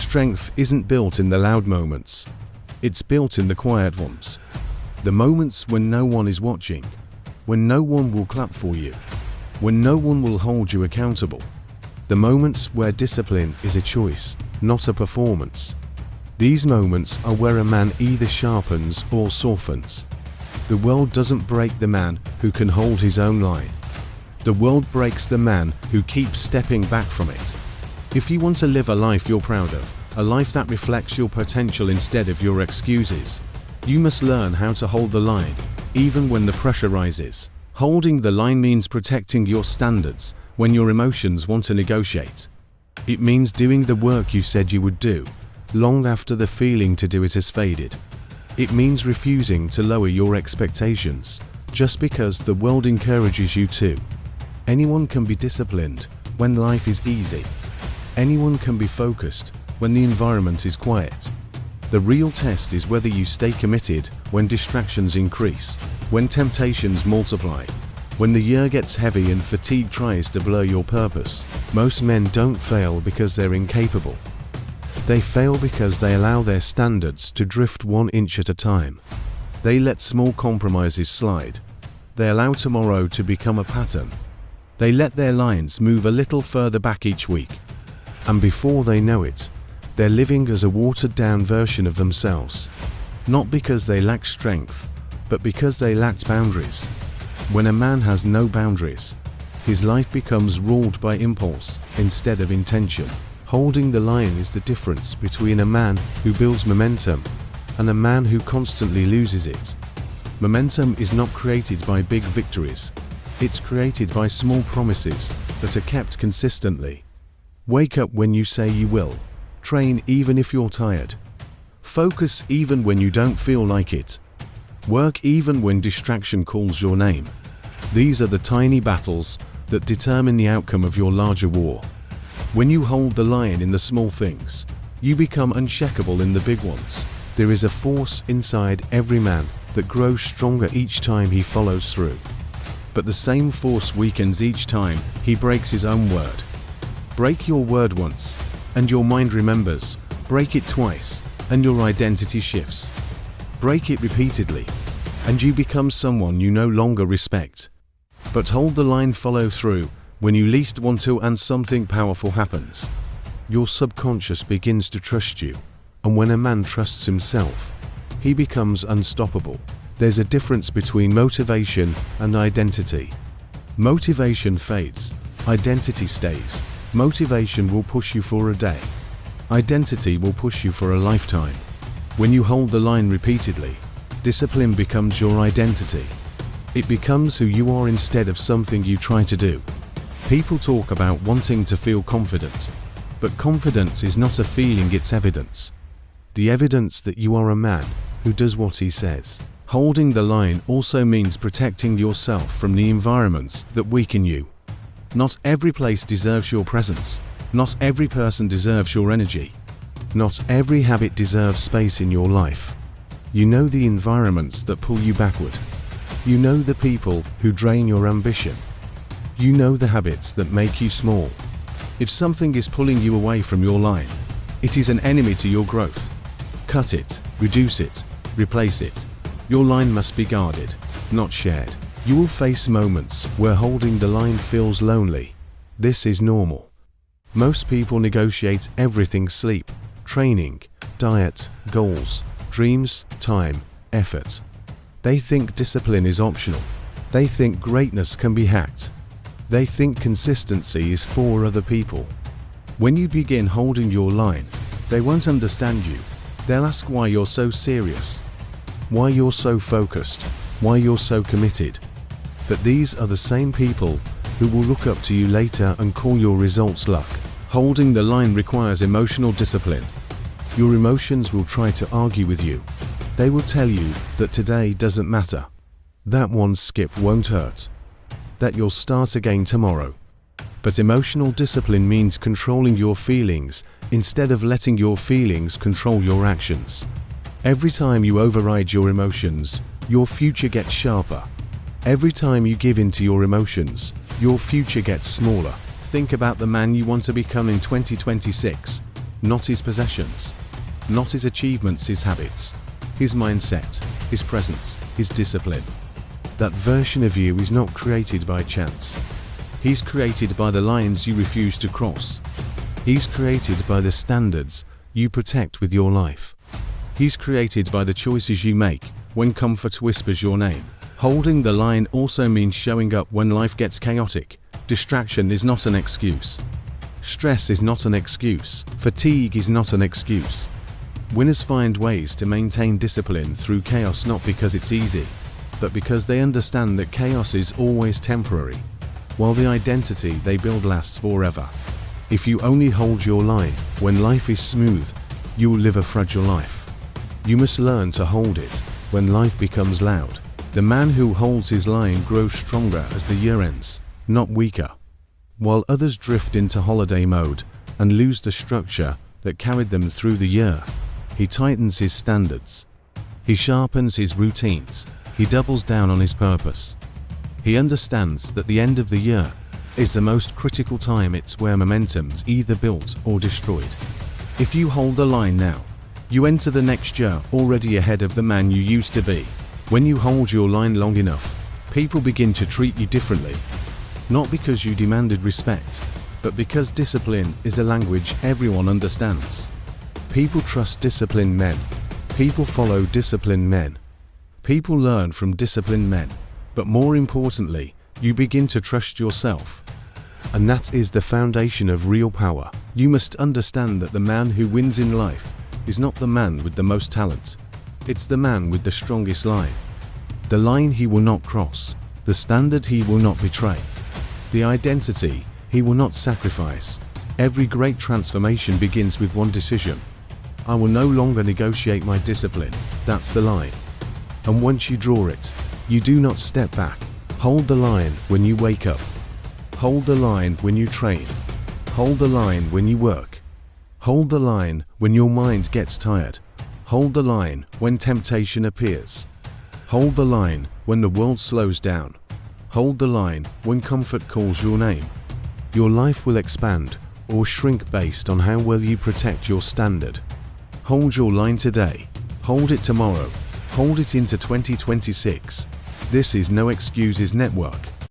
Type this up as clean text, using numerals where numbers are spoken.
strength isn't built in the loud moments. It's built in the quiet ones. The moments when no one is watching, when no one will clap for you, when no one will hold you accountable. The moments where discipline is a choice, not a performance. These moments are where a man either sharpens or softens. The world doesn't break the man who can hold his own line. The world breaks the man who keeps stepping back from it. If you want to live a life you're proud of, a life that reflects your potential instead of your excuses, you must learn how to hold the line, even when the pressure rises. Holding the line means protecting your standards when your emotions want to negotiate. It means doing the work you said you would do, long after the feeling to do it has faded. It means refusing to lower your expectations, just because the world encourages you to. Anyone can be disciplined when life is easy. Anyone can be focused when the environment is quiet. The real test is whether you stay committed when distractions increase, when temptations multiply, when the year gets heavy and fatigue tries to blur your purpose. Most men don't fail because they're incapable. They fail because they allow their standards to drift 1 inch at a time. They let small compromises slide. They allow tomorrow to become a pattern. They let their lines move a little further back each week. And before they know it, they're living as a watered-down version of themselves. Not because they lack strength, but because they lacked boundaries. When a man has no boundaries, his life becomes ruled by impulse instead of intention. Holding the line is the difference between a man who builds momentum and a man who constantly loses it. Momentum is not created by big victories. It's created by small promises that are kept consistently. Wake up when you say you will. Train even if you're tired. Focus even when you don't feel like it. Work even when distraction calls your name. These are the tiny battles that determine the outcome of your larger war. When you hold the line in the small things, you become unshakable in the big ones. There is a force inside every man that grows stronger each time he follows through. But the same force weakens each time he breaks his own word. Break your word once, and your mind remembers. Break it twice, and your identity shifts. Break it repeatedly, and you become someone you no longer respect. But hold the line, follow through, when you least want to, and something powerful happens. Your subconscious begins to trust you, and when a man trusts himself, he becomes unstoppable. There's a difference between motivation and identity. Motivation fades, identity stays. Motivation will push you for a day. Identity will push you for a lifetime. When you hold the line repeatedly, discipline becomes your identity. It becomes who you are instead of something you try to do. People talk about wanting to feel confident, but confidence is not a feeling, it's evidence. The evidence that you are a man who does what he says. Holding the line also means protecting yourself from the environments that weaken you. Not every place deserves your presence. Not every person deserves your energy. Not every habit deserves space in your life. You know the environments that pull you backward. You know the people who drain your ambition. You know the habits that make you small. If something is pulling you away from your line, it is an enemy to your growth. Cut it, reduce it, replace it. Your line must be guarded, not shared. You will face moments where holding the line feels lonely. This is normal. Most people negotiate everything: sleep, training, diet, goals, dreams, time, effort. They think discipline is optional. They think greatness can be hacked. They think consistency is for other people. When you begin holding your line, they won't understand you. They'll ask why you're so serious, why you're so focused, why you're so committed. But these are the same people who will look up to you later and call your results luck. Holding the line requires emotional discipline. Your emotions will try to argue with you. They will tell you that today doesn't matter, that one skip won't hurt, that you'll start again tomorrow. But emotional discipline means controlling your feelings instead of letting your feelings control your actions. Every time you override your emotions, your future gets sharper. Every time you give in to your emotions, your future gets smaller. Think about the man you want to become in 2026. not his possessions, not his achievements, his habits, his mindset, his presence, his discipline. That version of you is not created by chance. He's created by the lines you refuse to cross. He's created by the standards you protect with your life. He's created by the choices you make when comfort whispers your name. Holding the line also means showing up when life gets chaotic. Distraction is not an excuse. Stress is not an excuse. Fatigue is not an excuse. Winners find ways to maintain discipline through chaos, not because it's easy, but because they understand that chaos is always temporary, while the identity they build lasts forever. If you only hold your line when life is smooth, you will live a fragile life. You must learn to hold it when life becomes loud. The man who holds his line grows stronger as the year ends, not weaker. While others drift into holiday mode and lose the structure that carried them through the year, he tightens his standards. He sharpens his routines. He doubles down on his purpose. He understands that the end of the year is the most critical time. It's where momentum's either built or destroyed. If you hold the line now, you enter the next year already ahead of the man you used to be. When you hold your line long enough, people begin to treat you differently. Not because you demanded respect, but because discipline is a language everyone understands. People trust disciplined men. People follow disciplined men. People learn from disciplined men. But more importantly, you begin to trust yourself. And that is the foundation of real power. You must understand that the man who wins in life is not the man with the most talent. It's the man with the strongest line. The line he will not cross. The standard he will not betray. The identity he will not sacrifice. Every great transformation begins with one decision. I will no longer negotiate my discipline. That's the line. And once you draw it, you do not step back. Hold the line when you wake up. Hold the line when you train. Hold the line when you work. Hold the line when your mind gets tired. Hold the line when temptation appears. Hold the line when the world slows down. Hold the line when comfort calls your name. Your life will expand or shrink based on how well you protect your standard. Hold your line today. Hold it tomorrow. Hold it into 2026. This is No Excuses Network.